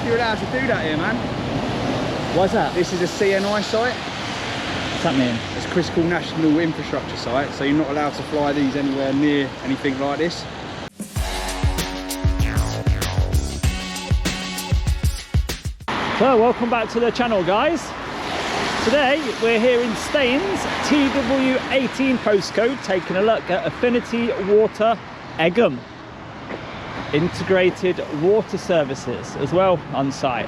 you're allowed to do that here, man. Why's that? This is a CNI site. What's that mean? It's a critical national infrastructure site, so you're not allowed to fly these anywhere near anything like this. So welcome back to the channel, guys. Today we're here in Staines, TW18 postcode, taking a look at Affinity Water Egham. Integrated water services as well on site.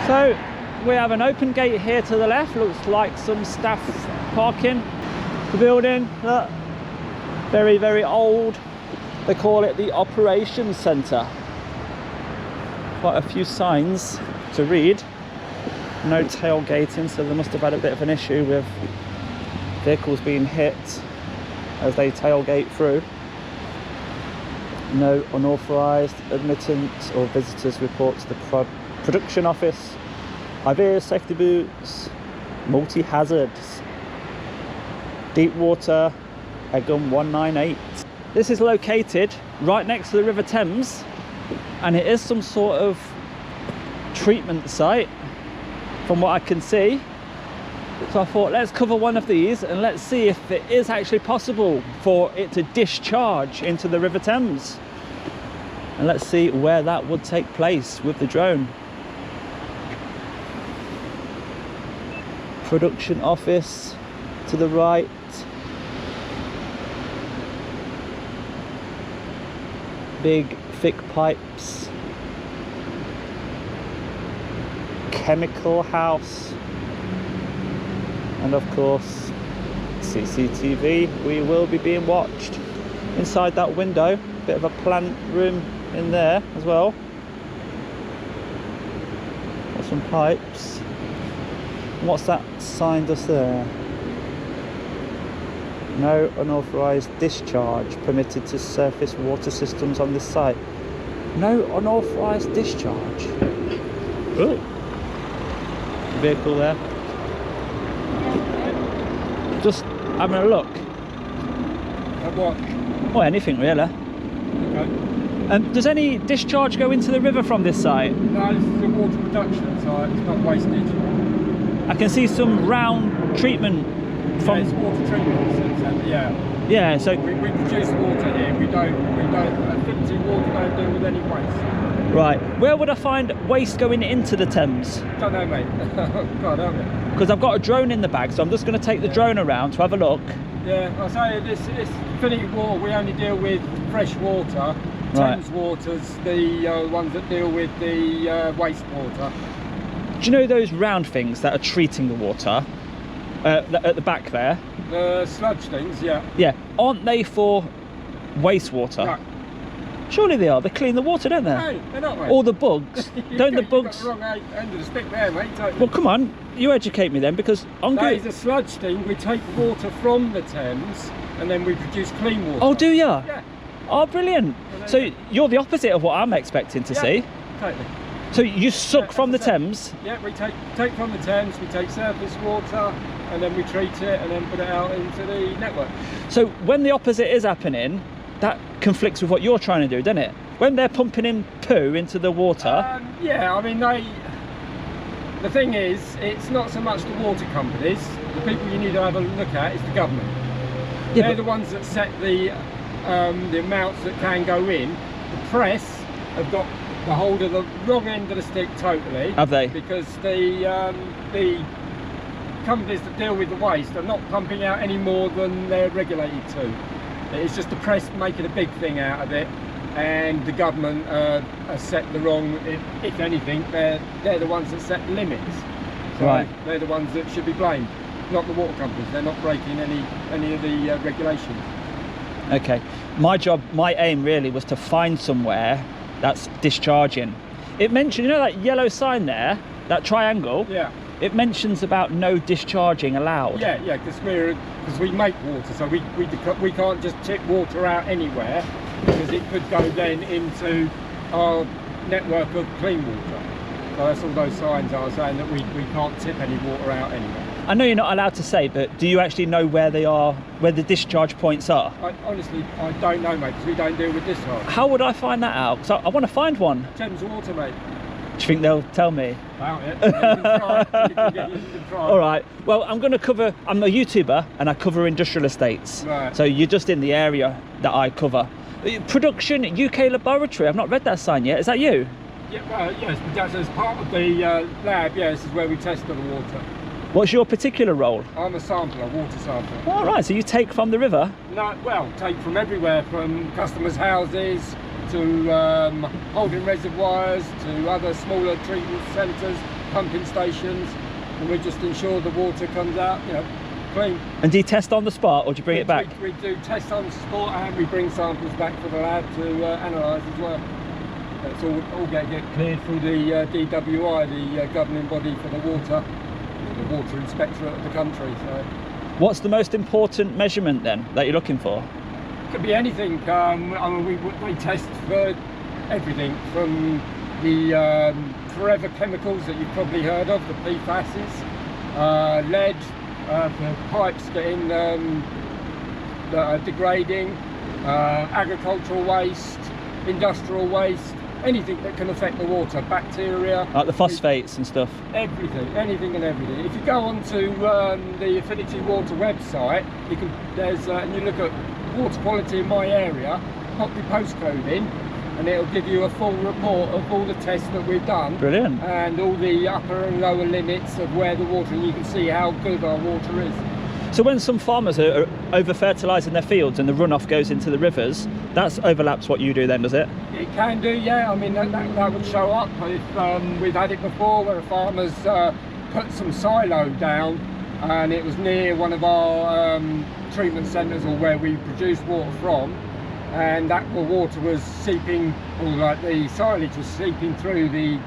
So we have an open gate here to the left, looks like some staff parking. The building, look, very, very old. They call it the Operations Centre. Quite a few signs to read. No tailgating, so they must have had a bit of an issue with vehicles being hit as they tailgate through. No unauthorised admittance or visitors report to the production office. High vis, safety boots, multi-hazards. Deep water, Egham 198. This is located right next to the River Thames, and it is some sort of treatment site from what I can see. So I thought, let's cover one of these and let's see if it is actually possible for it to discharge into the River Thames. And let's see where that would take place with the drone. Production office to the right. Big, thick pipes. Chemical house. And of course, CCTV. We will be being watched inside that window. Bit of a plant room in there as well. Got some pipes. What's that sign just there? No unauthorised discharge permitted to surface water systems on this site. No unauthorised discharge. Oh, vehicle there. Just having a look. At what? Well, anything really. Okay. Does any discharge go into the river from this site? No, this is a water production site, it's not wastage. I can see some round treatment from... Yeah, it's water treatment centre, yeah. Yeah, so... We produce water here, we don't, Affinity Water don't deal with any waste. Right, where would I find waste going into the Thames? Don't know, mate. God, help me. Because I've got a drone in the bag, so I'm just going to take the drone around to have a look. Yeah, I'll say this Affinity Water, we only deal with fresh water. Right. Thames Water's the ones that deal with the wastewater. Do you know those round things that are treating the water at the back there? The sludge things, yeah. Yeah, aren't they for wastewater? No. Surely they are. They clean the water, don't they? No, they're not, mate. All the bugs. Don't the bugs... You've got the wrong end of the stick there, mate. Well, come on, you educate me then, because I'm That good. is a sludge thing. We take water from the Thames and then we produce clean water. Oh, do ya? Yeah. Oh, brilliant. So you're the opposite of what I'm expecting to see. Totally. So you suck from the Thames? Yeah, we take from the Thames, we take surface water and then we treat it and then put it out into the network. So when the opposite is happening, that conflicts with what you're trying to do, doesn't it? When they're pumping in poo into the water... yeah, I mean, the thing is, it's not so much the water companies. The people you need to have a look at is the government. Yeah, They're the ones that set the amounts that can go in. The press have got the hold of the wrong end of the stick totally. Have they? Because the companies that deal with the waste are not pumping out any more than they're regulated to. It's just the press making a big thing out of it, and the government have set the wrong. If anything, they're the ones that set limits. So right. They're the ones that should be blamed, not the water companies. They're not breaking any of the regulations. Okay, my aim really was to find somewhere that's discharging. It mentioned, you know that yellow sign there, that triangle? Yeah. It mentions about no discharging allowed. Yeah, yeah, because we make water, so we can't just tip water out anywhere, because it could go then into our network of clean water. So that's all those signs are saying that we can't tip any water out anywhere. I know you're not allowed to say, but do you actually know where they are, where the discharge points are? Honestly, I don't know, mate, because we don't deal with discharge. How would I find that out? Because I want to find one. Thames Water, mate. Do you think they'll tell me? About it. You can try. You can try. All right. Well, I'm going to cover. I'm a YouTuber and I cover industrial estates. Right. So you're just in the area that I cover. Production UK laboratory. I've not read that sign yet. Is that you? Yeah. Yes, but that's as part of the lab. Yeah, this is where we test the water. What's your particular role? I'm a sampler, water sampler. All right. So you take from the river? No, well, take from everywhere, from customers' houses to holding reservoirs, to other smaller treatment centres, pumping stations, and we just ensure the water comes out, you know, clean. And do you test on the spot, or do you bring it back? We do tests on the spot, and we bring samples back for the lab to analyse as well. It's all get cleared through the DWI, the governing body for the water inspectorate of the country. So, what's the most important measurement then that you're looking for? could be anything. I mean, we test for everything from the forever chemicals that you've probably heard of, the PFASs, lead, for pipes getting degrading, agricultural waste, industrial waste, anything that can affect the water, bacteria. Like the phosphates and stuff? Everything, anything and everything. If you go onto the Affinity Water website, you can, and you look at water quality in my area, pop your postcode in, and it'll give you a full report of all the tests that we've done. Brilliant. And all the upper and lower limits of where the water, and you can see how good our water is. So when some farmers are over fertilising their fields and the runoff goes into the rivers, that overlaps what you do then, does it? It can do, yeah. I mean, that would show up if we've had it before where a farmer's put some silo down and it was near one of our treatment centres or where we produce water from, and that water was seeping, or like the silage was seeping through the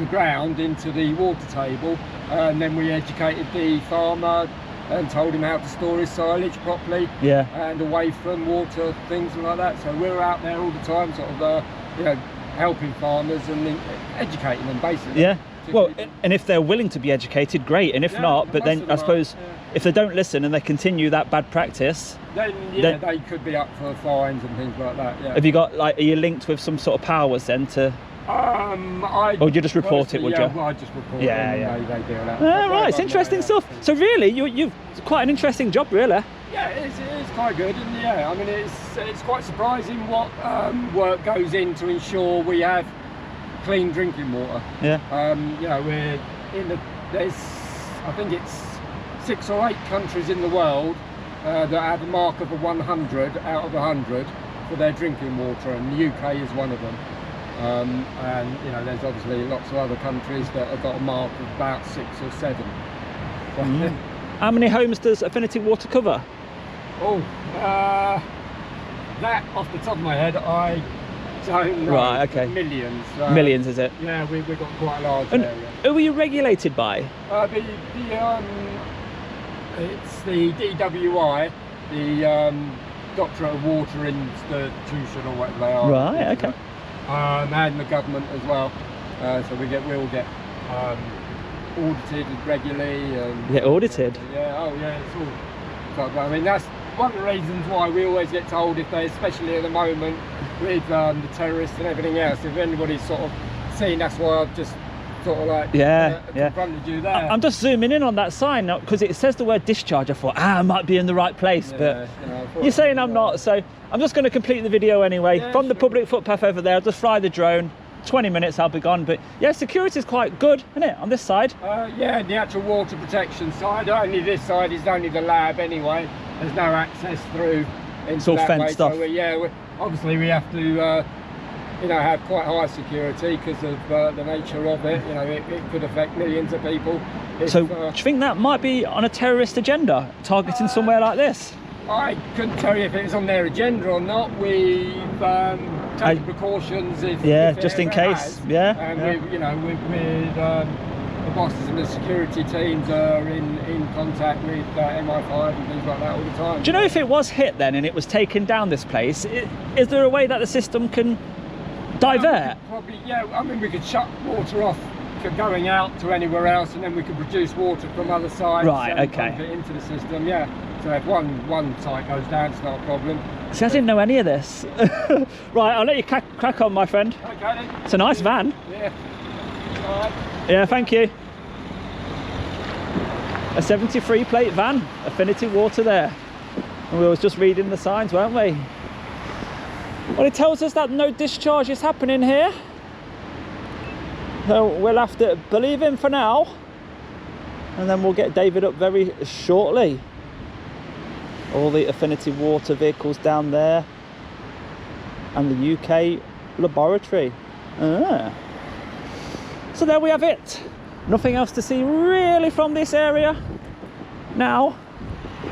ground into the water table, and then we educated the farmer and told him how to store his silage properly, yeah, and away from water, things like that. So we're out there all the time, sort of, you know, helping farmers and educating them basically. Yeah. Well, and if they're willing to be educated, great. And if not, but then I suppose if they don't listen and they continue that bad practice, then they could be up for fines and things like that. Yeah. Have you got, like, are you linked with some sort of powers then to? Or would you just report it, would you? Well, I just report it. Yeah. They deal with that. Right, it's interesting stuff. So really, you've quite an interesting job, really. Yeah, it is quite good, and yeah, I mean, it's quite surprising what work goes in to ensure we have clean drinking water. Yeah. You know, we're in there's, I think it's 6 or 8 countries in the world that have a mark of a 100 out of 100 for their drinking water, and the UK is one of them. And you know, there's obviously lots of other countries that have got a mark of about 6 or 7. So, how many homes does Affinity Water cover? Oh, that off the top of my head, I don't know. Right, okay. Millions. Millions, is it? Yeah, we've got quite a large and area. Who are you regulated by? It's the DWI, the Doctorate of Water Institution, or whatever they are. Right, okay. And the government as well. So we all get audited regularly. Get audited? Yeah, oh yeah, it's all. I mean, that's one of the reasons why we always get told, if they, especially at the moment with the terrorists and everything else, if anybody's sort of seen, that's why I've just sort of like confronted you there. I'm just zooming in on that sign now because it says the word discharge. I thought, I might be in the right place, but you're saying I'm not, so I'm just going to complete the video anyway. From the public footpath over there, I'll just fly the drone. 20 minutes I'll be gone. But yeah, security is quite good, isn't it, on this side? Yeah, the actual water protection side, only this side is only the lab anyway. There's no access through into it's all that fenced off. So obviously we have to you know, have quite high security because of the nature of it. You know, it could affect millions of people. So do you think that might be on a terrorist agenda, targeting somewhere like this? I couldn't tell you if it was on their agenda or not. We've taken precautions if just in case. And we, you know, with the bosses and the security teams are in contact with MI5 and things like that all the time. Do you know if it was hit then and it was taken down this place? Is there a way that the system can divert? Probably, yeah. I mean, we could shut water off at going out to anywhere else, and then we can produce water from other sites. Right, and okay. pump it into the system, yeah. So if one site goes down, it's not a problem. See, I didn't know any of this. Right, I'll let you crack on, my friend. Okay then. It's a nice van. Yeah. All right. Yeah, thank you. A 73 plate van, Affinity Water there. And we was just reading the signs, weren't we? Well, it tells us that no discharge is happening here. So we'll have to believe him for now. And then we'll get David up very shortly. All the Affinity Water vehicles down there. And the UK laboratory. So there we have it. Nothing else to see really from this area. Now,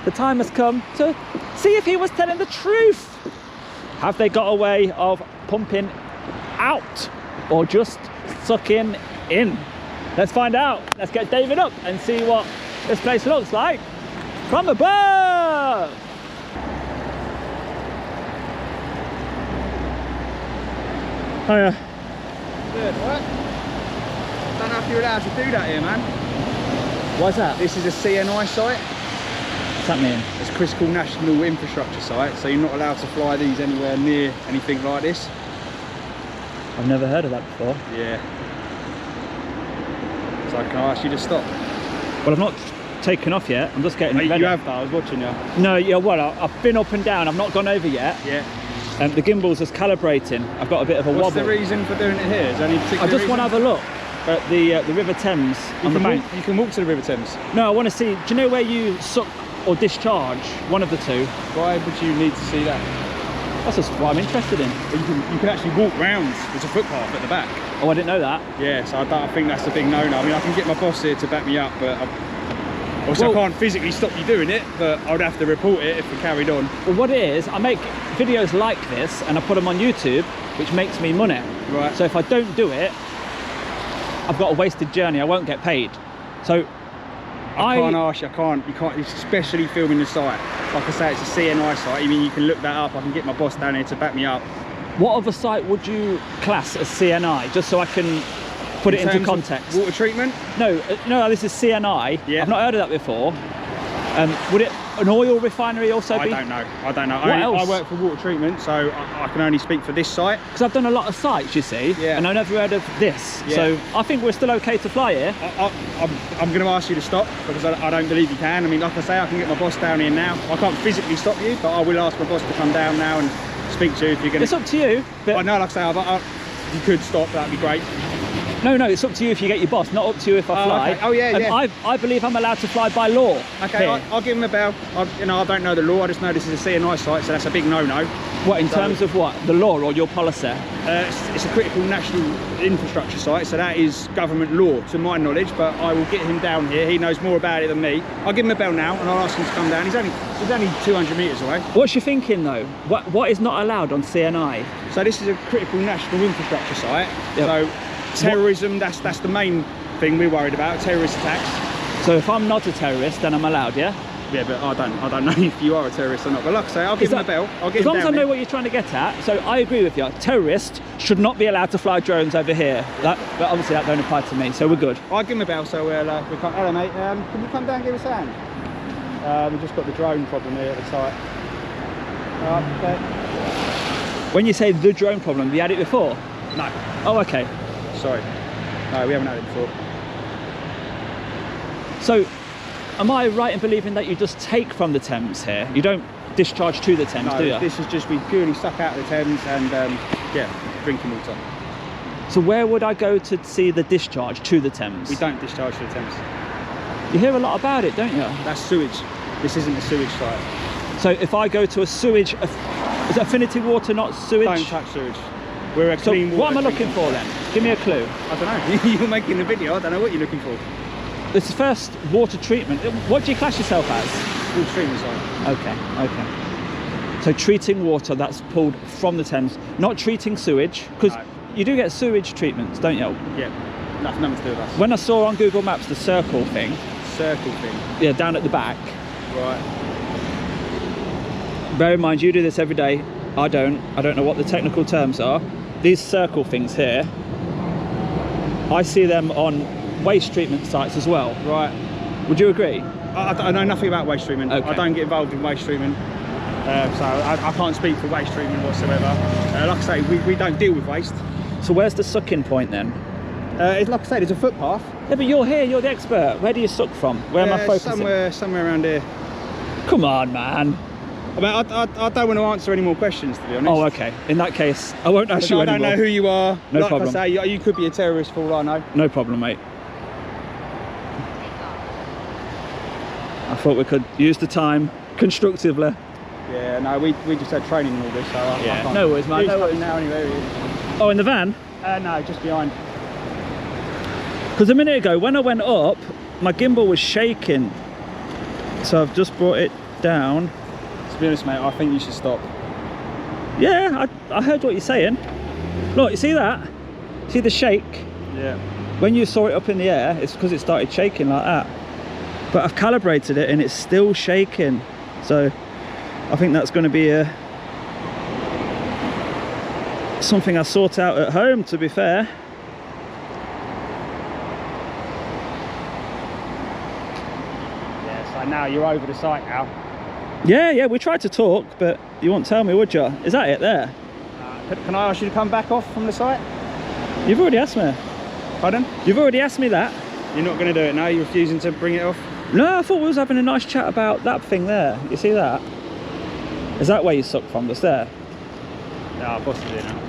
the time has come to see if he was telling the truth. Have they got a way of pumping out or just sucking in? Let's find out. Let's get David up and see what this place looks like from above. Hiya. Good, what? Don't know if you're allowed to do that here, man. Why's that? This is a CNI site. What's that mean? It's a critical national infrastructure site, so you're not allowed to fly these anywhere near anything like this. I've never heard of that before. Yeah. So can I ask you to stop? Well, I've not taken off yet. I'm just getting ready. You have though, I was watching you. No, yeah, well, I've been up and down. I've not gone over yet. Yeah. The gimbal's just calibrating. I've got a bit of a What's wobble. the reason for doing it here? Is there any particular I just reason? want to have a look at the River Thames on the bank. You can walk to the River Thames. No, I want to see. Do you know where you suck or discharge? One of the two. Why would you need to see that? That's just what I'm interested in. Well, you can actually walk round. There's a footpath at the back. Oh, I didn't know that. Yeah, so I think that's a big no-no. I mean, I can get my boss here to back me up, but also I can't physically stop you doing it, but I would have to report it if we carried on. Well, what it is, I make videos like this and I put them on YouTube, which makes me money. Right. So if I don't do it, I've got a wasted journey. I won't get paid. So I can't ask you. You can't, especially filming the site. Like I say, it's a CNI site. I mean, you can look that up. I can get my boss down here to back me up. What other site would you class as CNI, just so I can put it into context? Water treatment? No, this is CNI. Yeah. I've not heard of that before. Would it an oil refinery also be? I don't know. I don't know. What else? I work for water treatment, so I can only speak for this site. Because I've done a lot of sites, you see, Yeah. and I've never heard of this. Yeah. So I think we're still okay to fly here. I'm going to ask you to stop because I don't believe you can. I mean, like I say, I can get my boss down here now. I can't physically stop you, but I will ask my boss to come down now and speak to you if you're going to. It's up to you. But I know, like I say, you could stop. That'd be great. no, it's up to you if you get your boss, not up to you if I fly. Okay. Oh yeah, and yeah. I believe I'm allowed to fly by law. Okay, here. I'll give him a bell. I don't know the law. I just know this is a CNI site, so that's a big no-no. What, in terms of what? The law or your policy? It's a critical national infrastructure site, so that is government law, to my knowledge. But I will get him down here. He knows more about it than me. I'll give him a bell now, and I'll ask him to come down. He's only 200 metres away. What's your thinking though? What is not allowed on CNI? So this is a critical national infrastructure site. Yep. So terrorism, that's the main thing we're worried about. Terrorist attacks. So if I'm not a terrorist, then I'm allowed, yeah? Yeah, but I don't know if you are a terrorist or not. But like I say, I'll give him a bell. I'll get as him long as I down know here. what you're trying to get at. So I agree with you. Terrorists should not be allowed to fly drones over here. But obviously that don't apply to me, so we're good. I'll give him a bell. So we can't. Hello, mate. Can you come down and give us a hand? We've just got the drone problem here at the site. Okay. When you say the drone problem, have you had it before? No. Oh, okay. Sorry. No, we haven't had it before. So, am I right in believing that you just take from the Thames here? You don't discharge to the Thames, No, do you? this is just we purely suck out of the Thames and yeah, drinking water. So where would I go to see the discharge to the Thames? We don't discharge to the Thames. You hear a lot about it, don't you? That's sewage. This isn't a sewage site. So if I go to a sewage, is it Affinity Water, not sewage? Don't touch sewage. We're a So clean water. what am I looking for then? Give me a clue. I don't know. You're making a video. I don't know what you're looking for. This is first water treatment. What do you class yourself as? Water treatment site. Okay. So treating water that's pulled from the Thames, not treating sewage, because No. you do get sewage treatments, don't you? Yeah. Nothing to do with us. When I saw on Google Maps the circle thing, Circle thing. yeah, down at the back. Right. Bear in mind, you do this every day. I don't know what the technical terms are. These circle things here, I see them on waste treatment sites as well. Right. Would you agree? I know nothing about waste treatment. Okay. I don't get involved in waste treatment. So I can't speak for waste treatment whatsoever. Like I say, we don't deal with waste. So where's the sucking point then? It's like I say, there's a footpath. Yeah, but you're here, you're the expert. Where do you suck from? Where am I focusing? Somewhere around here. Come on, man. I mean, I don't want to answer any more questions, to be honest. Oh, okay. In that case, I won't ask you I don't anymore. know who you are. No like problem. I say, you could be a terrorist for all I know. No problem, mate. I thought we could use the time constructively. Yeah, no, we just had training and all this, so I can't. No worries, man. He's No coming worries. now anyway. Oh, in the van? No, just behind. Because a minute ago, when I went up, my gimbal was shaking. So I've just brought it down. To be honest, mate, I think you should stop. Yeah, I heard what you're saying. Look, you see that? See the shake? Yeah. When you saw it up in the air, it's because it started shaking like that. But I've calibrated it and it's still shaking. So I think that's going to be something I sort out at home, to be fair. Yeah, so now you're over the site now. Yeah, we tried to talk, but you won't tell me, would you? Is that it there? Can I ask you to come back off from the site? You've already asked me. Pardon? You've already asked me that. You're not going to do it now? You're refusing to bring it off? No, I thought we was having a nice chat about that thing there. You see that? Is that where you suck from, just there? No, possibly now.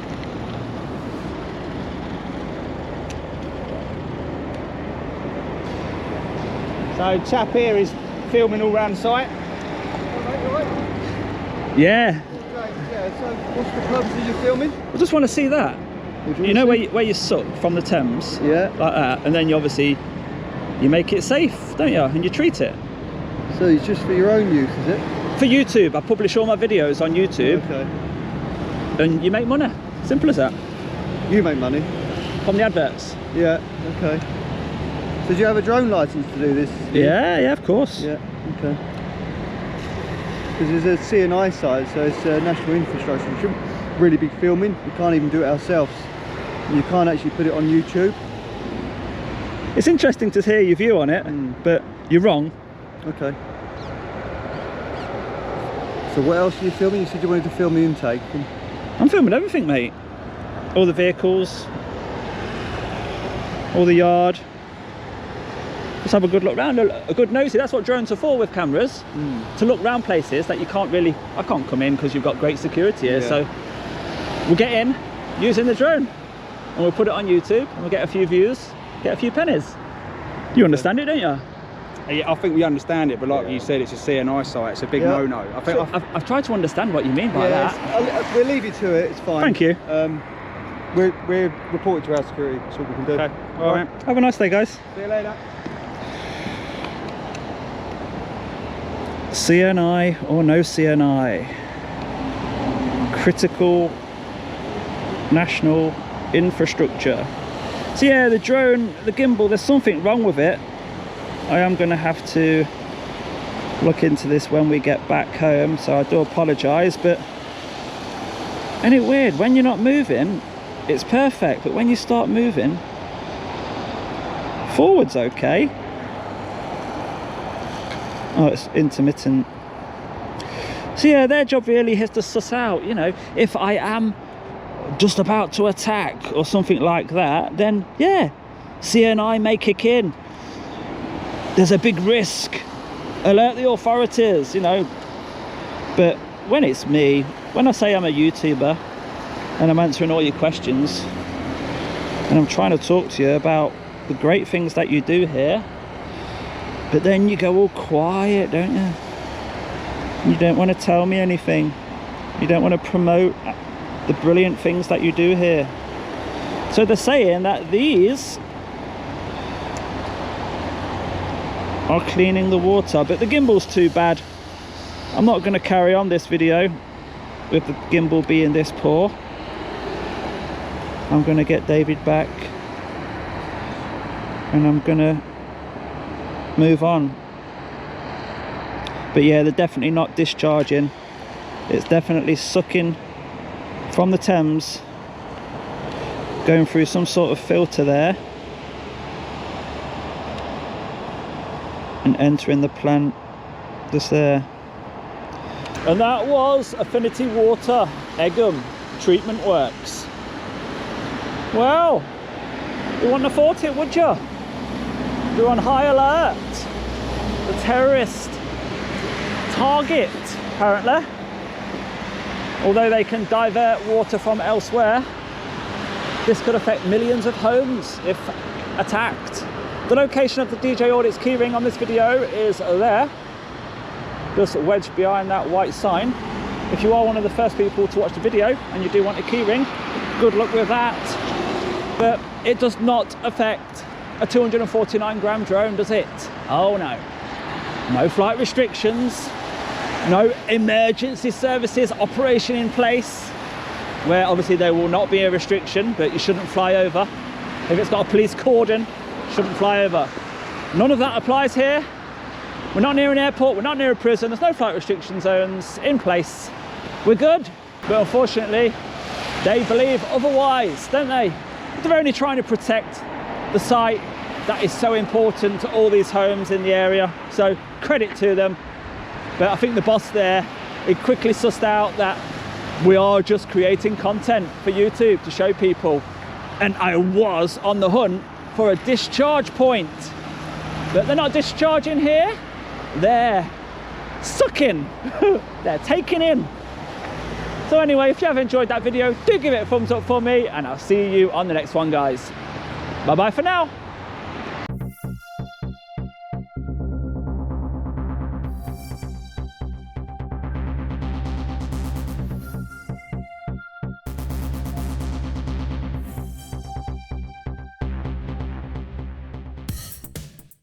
So chap here is filming all around the site. Yeah. Yeah, so what's the purpose of you filming? I just want to see that. You know where you suck from the Thames? Yeah. Like that. And then you obviously, you make it safe, don't you? And you treat it. So it's just for your own use, is it? For YouTube. I publish all my videos on YouTube. Okay. And you make money. Simple as that. You make money? From the adverts. Yeah, okay. So do you have a drone license to do this? Yeah, of course. Yeah, okay. Because it's a CNI site, so it's national infrastructure. It shouldn't really be filming. We can't even do it ourselves. You can't actually put it on YouTube. It's interesting to hear your view on it, but you're wrong. Okay. So what else are you filming? You said you wanted to film the intake. I'm filming everything, mate. All the vehicles, all the yard. Just have a good look round, a good nosy. That's what drones are for with cameras, to look round places that you can't really. I can't come in because you've got great security here. Yeah. So we'll get in using the drone, and we'll put it on YouTube, and we'll get a few views, get a few pennies. You understand it, don't you? Yeah, I think we understand it, but like you said, it's a CNI site. It's a big no-no. I think I've tried to understand what you mean by that. We'll leave you to it. It's fine. Thank you. We're reporting to our security. That's what we can do. Okay. All right. Have a nice day, guys. See you later. CNI or no CNI? Critical national infrastructure. So yeah, the drone, the gimbal, there's something wrong with it. I am going to have to look into this when we get back home, so I do apologise, but isn't it weird? When you're not moving, it's perfect, but when you start moving, forward's okay. Oh, it's intermittent. So yeah, their job really is to suss out, you know, if I am just about to attack or something like that, then yeah, CNI may kick in. There's a big risk. Alert the authorities, you know. But when it's me, when I say I'm a YouTuber and I'm answering all your questions and I'm trying to talk to you about the great things that you do here, but then you go all quiet, don't you? You don't want to tell me anything. You don't want to promote the brilliant things that you do here. So they're saying that these are cleaning the water, but the gimbal's too bad. I'm not going to carry on this video with the gimbal being this poor. I'm going to get David back and I'm going to move on. But yeah, they're definitely not discharging. It's definitely sucking from the Thames, going through some sort of filter there. and entering the plant just there. And that was Affinity Water Egham Treatment Works. Well, you wouldn't have thought it, would you? You're on high alert. The terrorist target, apparently. Although they can divert water from elsewhere, this could affect millions of homes if attacked. The location of the DJ Audits keyring on this video is there, just wedged behind that white sign. If you are one of the first people to watch the video and you do want a keyring, good luck with that. But it does not affect a 249 gram drone, does it? Oh no. No flight restrictions, no emergency services operation in place, where obviously there will not be a restriction, but you shouldn't fly over. If it's got a police cordon, shouldn't fly over. None of that applies here. We're not near an airport, we're not near a prison, there's no flight restriction zones in place. We're good, but unfortunately, they believe otherwise, don't they? They're only trying to protect the site that is so important to all these homes in the area, so credit to them. But I think the boss there, he quickly sussed out that we are just creating content for YouTube to show people, and I was on the hunt for a discharge point, but they're not discharging here, they're sucking. They're taking in. So anyway, if you have enjoyed that video, do give it a thumbs up for me, and I'll see you on the next one, guys. Bye bye for now.